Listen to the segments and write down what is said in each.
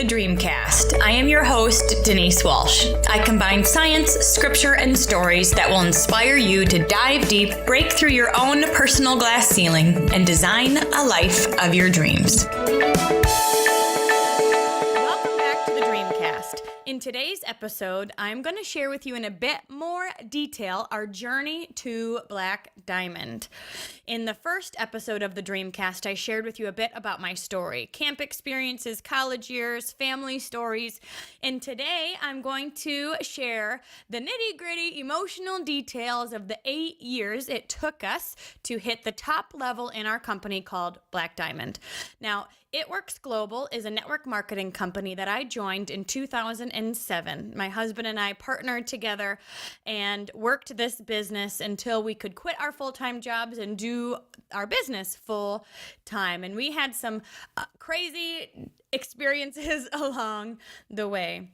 Dreamcast. I am your host, Denise Walsh. I combine science, scripture, and stories that will inspire you to dive deep, break through your own personal glass ceiling, and design a life of your dreams. Welcome back to the Dreamcast. In today's episode, I'm going to share with you in a bit more detail our journey to Black Diamond. In the first episode of the Dreamcast, I shared with you a bit about my story, camp experiences, college years, family stories, and today I'm going to share the nitty-gritty emotional details of the 8 years it took us to hit the top level in our company called Black Diamond. Now, It Works Global is a network marketing company that I joined in 2007. My husband and I partnered together and worked this business until we could quit our full-time jobs and do our business full time. And we had some crazy experiences along the way.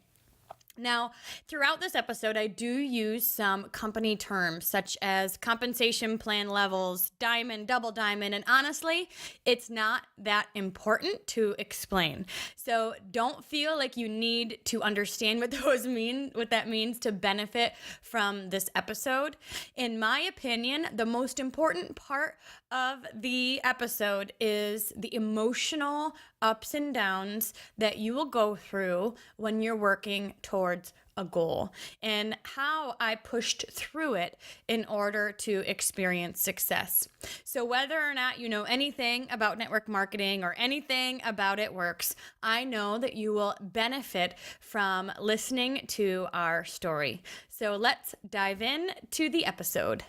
Now, throughout this episode, I do use some company terms such as compensation plan levels, diamond, double diamond, and honestly, it's not that important to explain. So don't feel like you need to understand what that means to benefit from this episode. In my opinion, the most important part of the episode is the emotional ups and downs that you will go through when you're working towards a goal and how I pushed through it in order to experience success. So whether or not you know anything about network marketing or anything about It Works, I know that you will benefit from listening to our story. So let's dive in to the episode.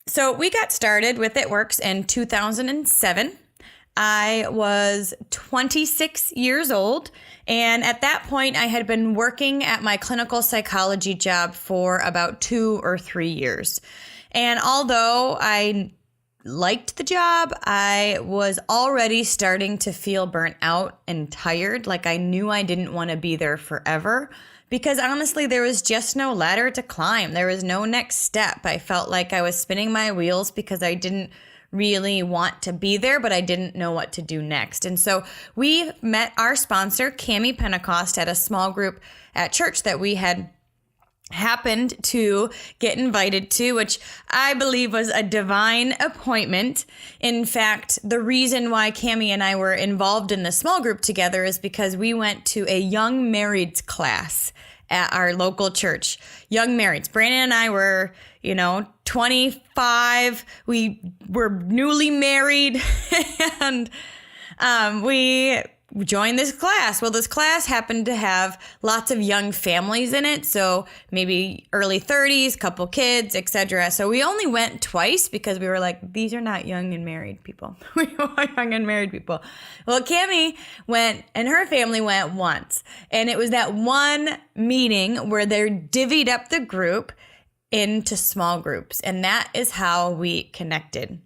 So we got started with It Works in 2007. I was 26 years old, and at that point, I had been working at my clinical psychology job for about 2 or 3 years. And although I liked the job, I was already starting to feel burnt out and tired, like I knew I didn't want to be there forever. Because honestly, there was just no ladder to climb. There was no next step. I felt like I was spinning my wheels because I didn't really want to be there, but I didn't know what to do next. And so we met our sponsor, Cami Pentecost, at a small group at church that we had happened to get invited to, which I believe was a divine appointment. In fact, the reason why Cami and I were involved in the small group together is because we went to a young marrieds class at our local church. Young marrieds. Brandon and I were, 25. We were newly married and we joined this class. Well, this class happened to have lots of young families in it. So maybe early 30s, couple kids, etc. So we only went twice because we were like, these are not young and married people. We want young and married people. Well, Cami went and her family went once. And it was that one meeting where they divvied up the group into small groups. And that is how we connected.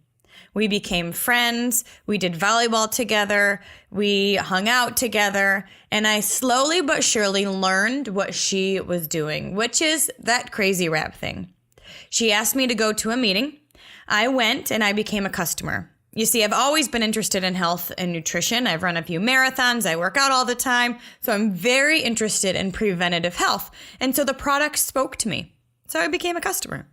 We became friends. We did volleyball together. We hung out together. And I slowly but surely learned what she was doing, which is that crazy rap thing. She asked me to go to a meeting. I went and I became a customer. You see, I've always been interested in health and nutrition. I've run a few marathons. I work out all the time. So I'm very interested in preventative health. And so the product spoke to me. So I became a customer.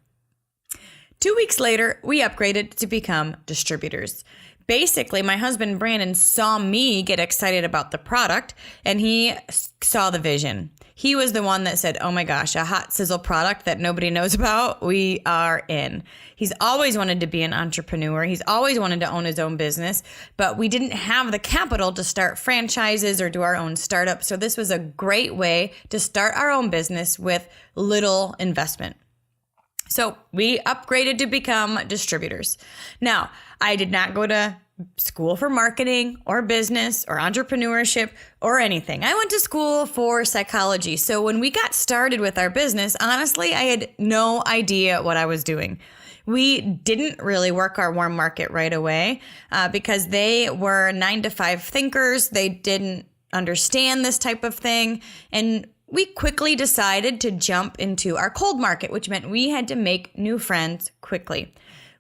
2 weeks later, we upgraded to become distributors. Basically, my husband, Brandon, saw me get excited about the product, and he saw the vision. He was the one that said, oh my gosh, a hot sizzle product that nobody knows about, we are in. He's always wanted to be an entrepreneur. He's always wanted to own his own business, but we didn't have the capital to start franchises or do our own startup. So this was a great way to start our own business with little investment. So we upgraded to become distributors. Now, I did not go to school for marketing or business or entrepreneurship or anything. I went to school for psychology. So when we got started with our business, honestly, I had no idea what I was doing. We didn't really work our warm market right away because they were 9-to-5 thinkers. They didn't understand this type of thing. And we quickly decided to jump into our cold market, which meant we had to make new friends quickly.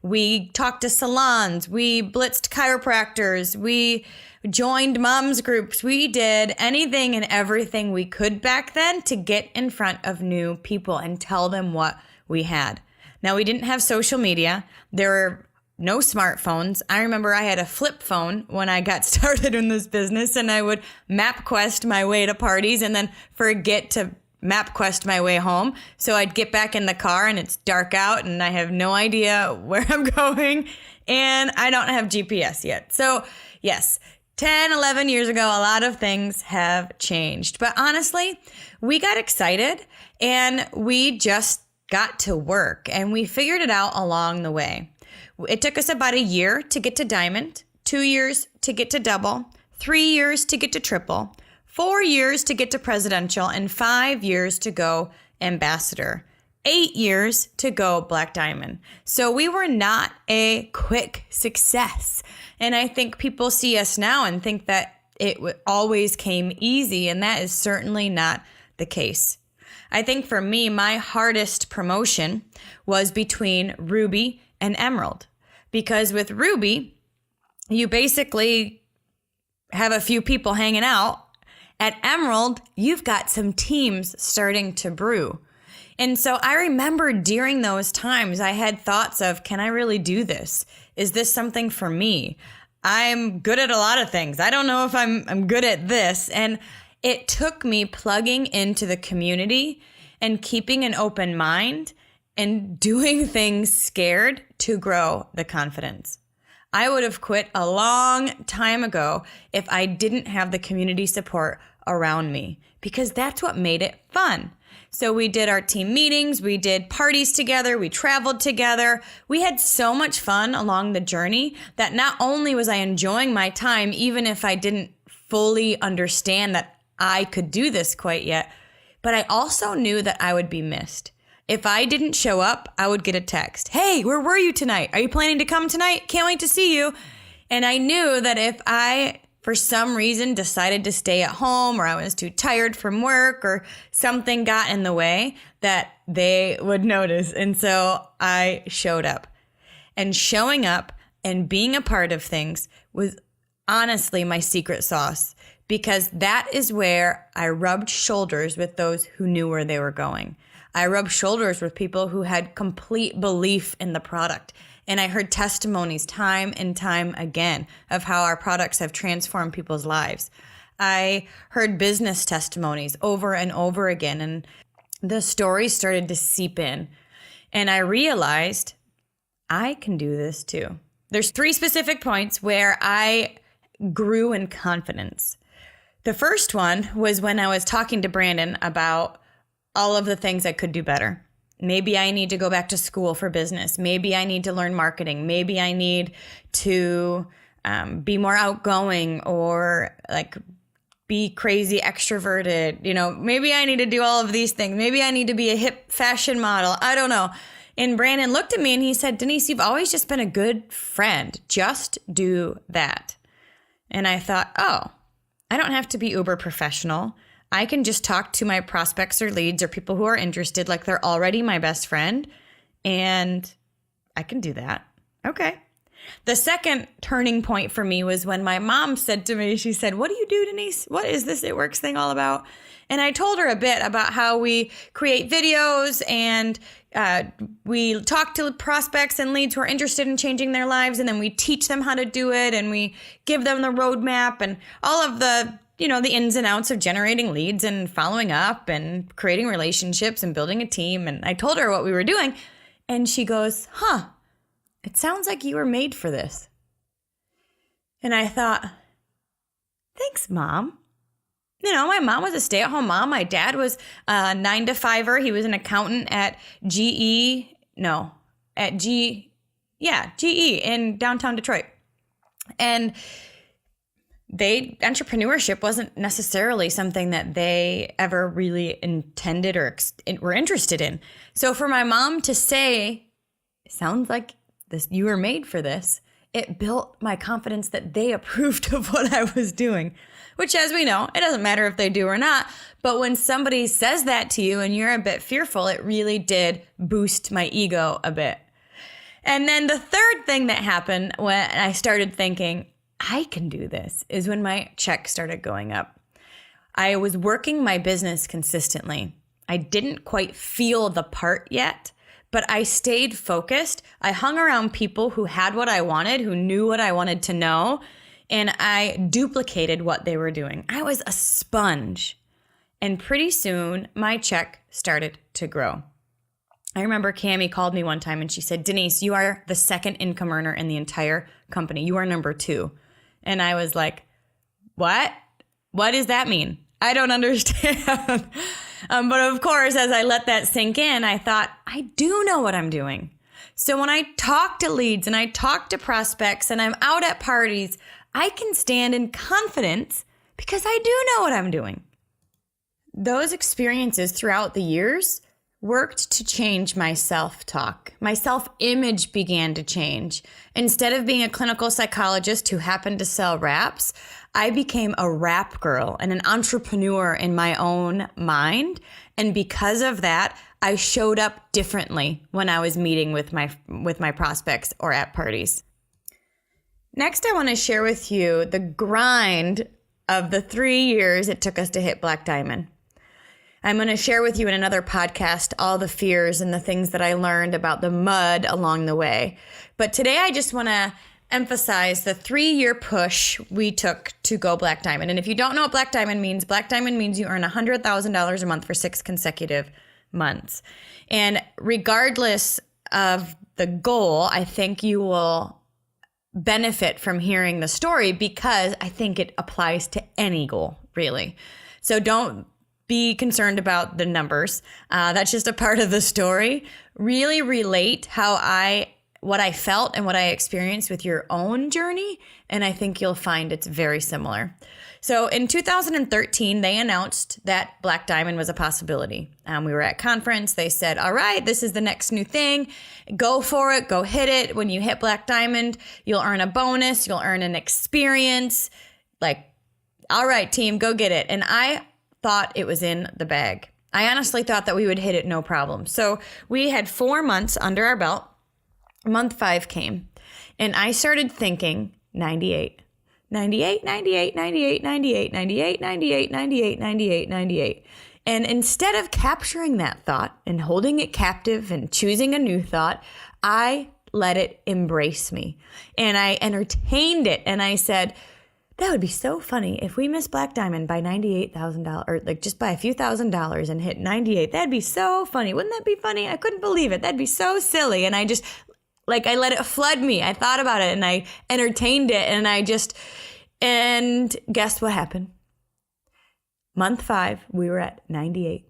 We talked to salons. We blitzed chiropractors. We joined moms groups. We did anything and everything we could back then to get in front of new people and tell them what we had. Now, we didn't have social media. There were no smartphones. I remember I had a flip phone when I got started in this business, and I would MapQuest my way to parties and then forget to MapQuest my way home. So I'd get back in the car and it's dark out and I have no idea where I'm going and I don't have GPS yet. So yes, 10, 11 years ago, a lot of things have changed. But honestly, we got excited and we just got to work and we figured it out along the way. It took us about a year to get to diamond, 2 years to get to double, 3 years to get to triple, 4 years to get to presidential, and 5 years to go ambassador, 8 years to go black diamond. So we were not a quick success. And I think people see us now and think that it always came easy, and that is certainly not the case. I think for me, my hardest promotion was between Ruby and Emerald, because with Ruby, you basically have a few people hanging out. At Emerald, you've got some teams starting to brew. And so I remember during those times, I had thoughts of, can I really do this? Is this something for me? I'm good at a lot of things. I don't know if I'm good at this. And it took me plugging into the community and keeping an open mind and doing things scared to grow the confidence. I would have quit a long time ago if I didn't have the community support around me, because that's what made it fun. So we did our team meetings, we did parties together, we traveled together. We had so much fun along the journey that not only was I enjoying my time, even if I didn't fully understand that I could do this quite yet, but I also knew that I would be missed. If I didn't show up, I would get a text. Hey, where were you tonight? Are you planning to come tonight? Can't wait to see you. And I knew that if I, for some reason, decided to stay at home, or I was too tired from work, or something got in the way, that they would notice. And so I showed up. And showing up and being a part of things was honestly my secret sauce, because that is where I rubbed shoulders with those who knew where they were going. I rubbed shoulders with people who had complete belief in the product. And I heard testimonies time and time again of how our products have transformed people's lives. I heard business testimonies over and over again, and the stories started to seep in. And I realized I can do this too. There's 3 specific points where I grew in confidence. The first one was when I was talking to Brandon about all of the things I could do better. Maybe I need to go back to school for business. Maybe I need to learn marketing. Maybe I need to be more outgoing, or like be crazy extroverted. Maybe I need to do all of these things. Maybe I need to be a hip fashion model. I don't know. And Brandon looked at me and he said, Denise, you've always just been a good friend. Just do that. And I thought, oh, I don't have to be uber professional. I can just talk to my prospects or leads or people who are interested like they're already my best friend, and I can do that. Okay. The second turning point for me was when my mom said to me, she said, what do you do, Denise? What is this It Works thing all about? And I told her a bit about how we create videos and we talk to prospects and leads who are interested in changing their lives, and then we teach them how to do it, and we give them the roadmap and all of the the ins and outs of generating leads and following up and creating relationships and building a team. And I told her what we were doing, and she goes, it sounds like you were made for this. And I thought, thanks, Mom. My mom was a stay-at-home mom. My dad was a 9-to-5er. He was an accountant at GE in downtown Detroit. And entrepreneurship wasn't necessarily something that they ever really intended or were interested in. So for my mom to say, it sounds like this, you were made for this, it built my confidence that they approved of what I was doing, which, as we know, it doesn't matter if they do or not. But when somebody says that to you and you're a bit fearful, it really did boost my ego a bit. And then the third thing that happened when I started thinking, I can do this, is when my check started going up. I was working my business consistently. I didn't quite feel the part yet, but I stayed focused. I hung around people who had what I wanted, who knew what I wanted to know, and I duplicated what they were doing. I was a sponge. And pretty soon, my check started to grow. I remember Cammie called me one time and she said, Denise, you are the second income earner in the entire company. You are number 2. And I was like, what? What does that mean? I don't understand. But of course, as I let that sink in, I thought, I do know what I'm doing. So when I talk to leads and I talk to prospects and I'm out at parties, I can stand in confidence because I do know what I'm doing. Those experiences throughout the years worked to change my self-talk. My self-image began to change. Instead of being a clinical psychologist who happened to sell wraps, I became a wrap girl and an entrepreneur in my own mind. And because of that, I showed up differently when I was meeting with my prospects or at parties. Next, I want to share with you the grind of the 3 years it took us to hit Black Diamond. I'm going to share with you in another podcast all the fears and the things that I learned about the mud along the way. But today I just want to emphasize the 3-year push we took to go Black Diamond. And if you don't know what Black Diamond means you earn $100,000 a month for 6 consecutive months. And regardless of the goal, I think you will benefit from hearing the story because I think it applies to any goal, really. So don't be concerned about the numbers. That's just a part of the story. Really relate what I felt and what I experienced with your own journey, and I think you'll find it's very similar. So in 2013, they announced that Black Diamond was a possibility. We were at conference. They said, all right, this is the next new thing. Go for it. Go hit it. When you hit Black Diamond, you'll earn a bonus. You'll earn an experience. Like, all right, team, go get it. And I thought it was in the bag. I honestly thought that we would hit it no problem. So we had 4 months under our belt. Month 5 came, and I started thinking 98. 98, 98, 98, 98, 98, 98, 98, 98, 98. And instead of capturing that thought and holding it captive and choosing a new thought, I let it embrace me. And I entertained it. And I said, that would be so funny if we missed Black Diamond by $98,000 or like just by a few $1,000s and hit 98. That'd be so funny. Wouldn't that be funny? I couldn't believe it. That'd be so silly. And I just I let it flood me. I thought about it and I entertained it and guess what happened? Month 5, we were at 98.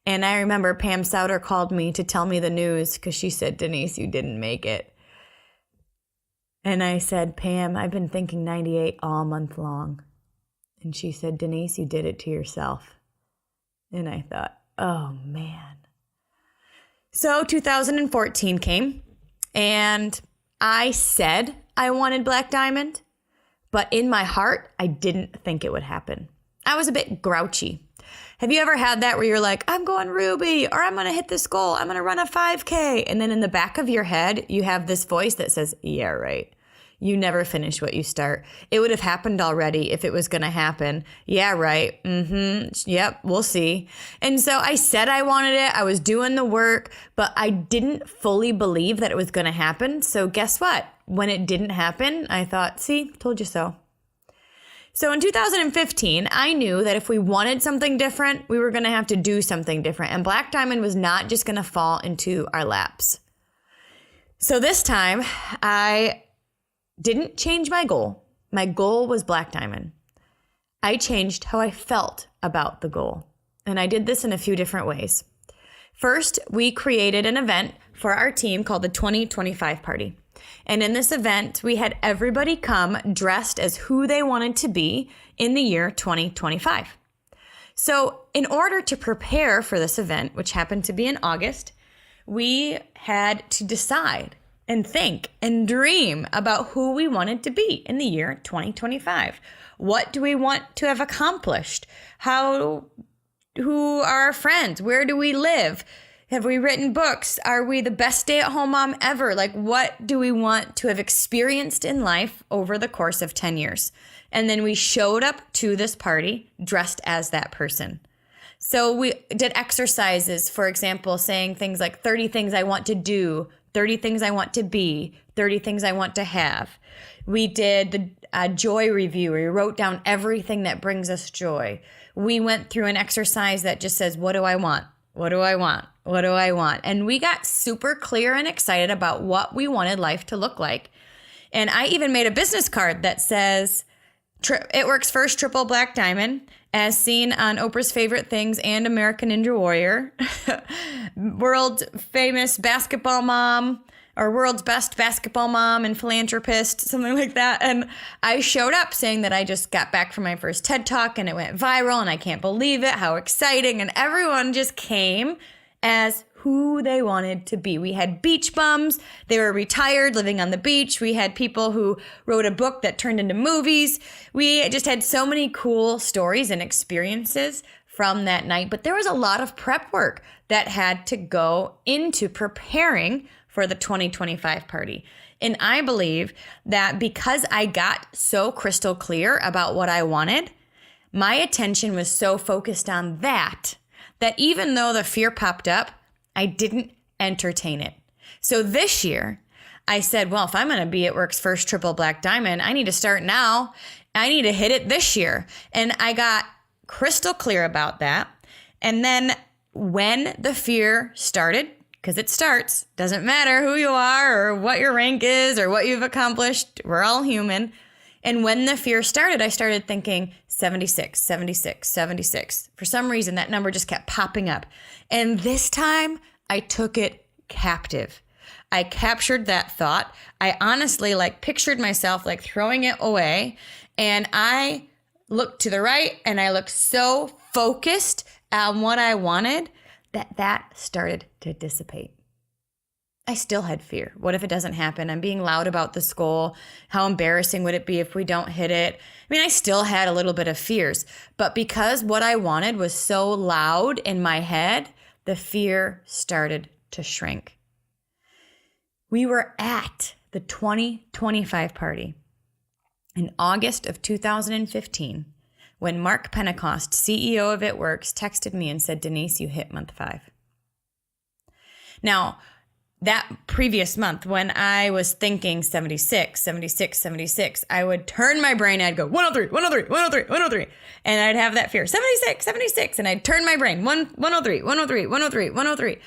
And I remember Pam Souter called me to tell me the news because she said, Denise, you didn't make it. And I said, Pam, I've been thinking 98 all month long. And she said, Denise, you did it to yourself. And I thought, oh man. So 2014 came. And I said I wanted Black Diamond, but in my heart, I didn't think it would happen. I was a bit grouchy. Have you ever had that where you're like, I'm going Ruby, or I'm going to hit this goal, I'm going to run a 5K. And then in the back of your head, you have this voice that says, yeah, right. You never finish what you start. It would have happened already if it was going to happen. Yeah, right. Yep, we'll see. And so I said I wanted it. I was doing the work, but I didn't fully believe that it was going to happen. So guess what? When it didn't happen, I thought, see, told you so. So in 2015, I knew that if we wanted something different, we were going to have to do something different. And Black Diamond was not just going to fall into our laps. So this time, I didn't change my goal. My goal was Black Diamond. I changed how I felt about the goal. And I did this in a few different ways. First, we created an event for our team called the 2025 Party. And in this event, we had everybody come dressed as who they wanted to be in the year 2025. So in order to prepare for this event, which happened to be in August, we had to decide and think and dream about who we wanted to be in the year 2025. What do we want to have accomplished? Who are our friends? Where do we live? Have we written books? Are we the best stay-at-home mom ever? Like, what do we want to have experienced in life over the course of 10 years? And then we showed up to this party dressed as that person. So we did exercises, for example, saying things like 30 things I want to do, 30 things I want to be, 30 things I want to have. We did the joy review where we wrote down everything that brings us joy. We went through an exercise that just says, what do I want? What do I want? What do I want? And we got super clear and excited about what we wanted life to look like. And I even made a business card that says, It Works First Triple Black Diamond, as seen on Oprah's Favorite Things and American Ninja Warrior, world famous basketball mom, or world's best basketball mom and philanthropist, something like that. And I showed up saying that I just got back from my first TED Talk and it went viral and I can't believe it, how exciting. And everyone just came as who they wanted to be. We had beach bums. They were retired, living on the beach. We had people who wrote a book that turned into movies. We just had so many cool stories and experiences from that night. But there was a lot of prep work that had to go into preparing for the 2025 party. And I believe that because I got so crystal clear about what I wanted, my attention was so focused on that even though the fear popped up, I didn't entertain it. So this year, I said, well, if I'm going to be It Works First Triple Black Diamond, I need to start now. I need to hit it this year. And I got crystal clear about that. And then when the fear started, because it starts, doesn't matter who you are or what your rank is or what you've accomplished, we're all human. And when the fear started, I started thinking 76, 76, 76. For some reason, that number just kept popping up. And this time, I took it captive. I captured that thought. I honestly pictured myself throwing it away. And I looked to the right and I looked so focused on what I wanted that started to dissipate. I still had fear. What if it doesn't happen? I'm being loud about this goal. How embarrassing would it be if we don't hit it? I mean, I still had a little bit of fears, but because what I wanted was so loud in my head, the fear started to shrink. We were at the 2025 party in August of 2015 when Mark Pentecost, CEO of It Works, texted me and said, Denise, you hit month 5. Now, that previous month, when I was thinking 76, 76, 76, I would turn my brain, I'd go 103, 103, 103, 103, and I'd have that fear, 76, 76, and I'd turn my brain, 103, 103, 103, 103.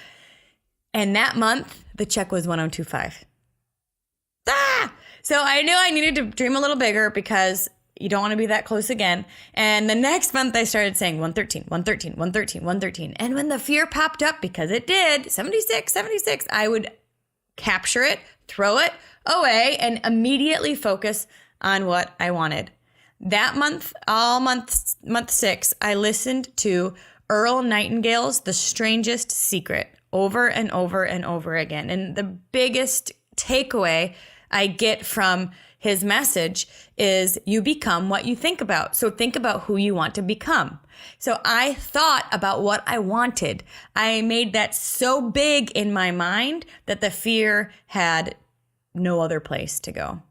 And that month, the check was 1025. So I knew I needed to dream a little bigger because you don't want to be that close again. And the next month I started saying 113, 113, 113, 113. And when the fear popped up, because it did, 76, 76, I would capture it, throw it away, and immediately focus on what I wanted. That month, month 6, I listened to Earl Nightingale's The Strangest Secret over and over and over again. And the biggest takeaway I get from his message is you become what you think about. So think about who you want to become. So I thought about what I wanted. I made that so big in my mind that the fear had no other place to go.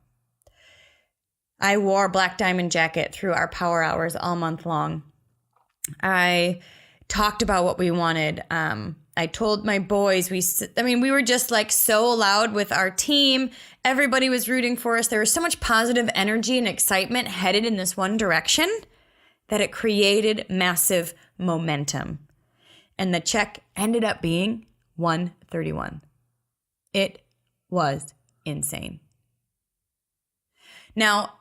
I wore a black diamond jacket through our power hours all month long. I talked about what we wanted. I told my boys, we were just so loud with our team. Everybody was rooting for us. There was so much positive energy and excitement headed in this one direction that it created massive momentum. And the check ended up being 131. It was insane. Now,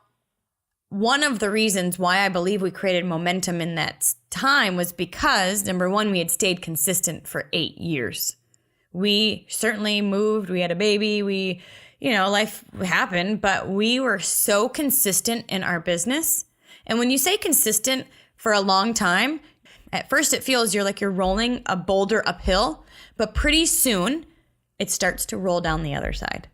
one of the reasons why I believe we created momentum in that time was because, number one, we had stayed consistent for 8 years. We certainly moved, we had a baby, life happened, but we were so consistent in our business. And when you say consistent for a long time, at first it feels you're rolling a boulder uphill, but pretty soon it starts to roll down the other side.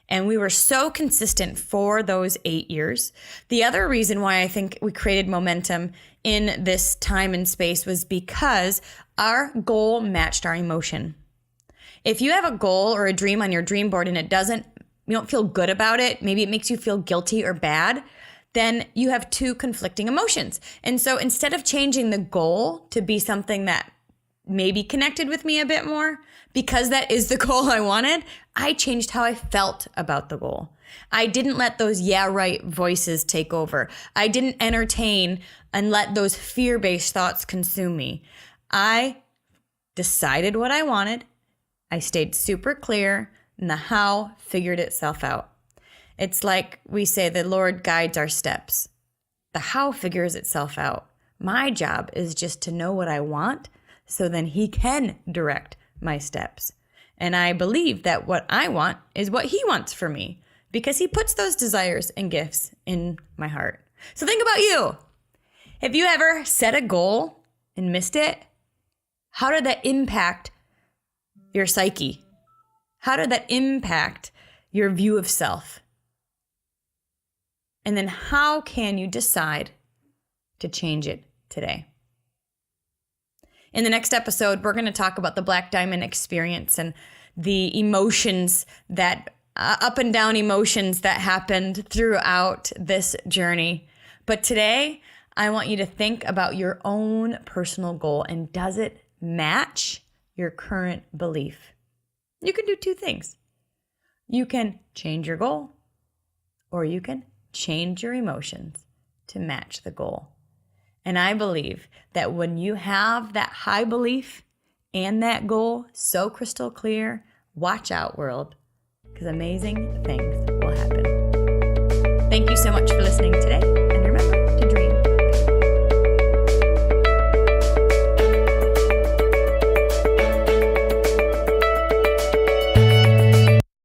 And we were so consistent for those 8 years. The other reason why I think we created momentum in this time and space was because our goal matched our emotion. If you have a goal or a dream on your dream board and you don't feel good about it, maybe it makes you feel guilty or bad, then you have two conflicting emotions. And so instead of changing the goal to be something that maybe connected with me a bit more, because that is the goal I wanted, I changed how I felt about the goal. I didn't let those yeah, right voices take over. I didn't entertain and let those fear-based thoughts consume me. I decided what I wanted. I stayed super clear, and the how figured itself out. It's like we say the Lord guides our steps. The how figures itself out. My job is just to know what I want, so then He can direct my steps. And I believe that what I want is what He wants for me, because He puts those desires and gifts in my heart. So think about you. Have you ever set a goal and missed it? How did that impact your psyche? How did that impact your view of self? And then how can you decide to change it today? In the next episode, we're going to talk about the Black Diamond experience and the emotions that up and down emotions that happened throughout this journey. But today, I want you to think about your own personal goal, and does it match your current belief? You can do two things. You can change your goal, or you can change your emotions to match the goal. And I believe that when you have that high belief and that goal so crystal clear, watch out, world, because amazing things will happen. Thank you so much for listening today.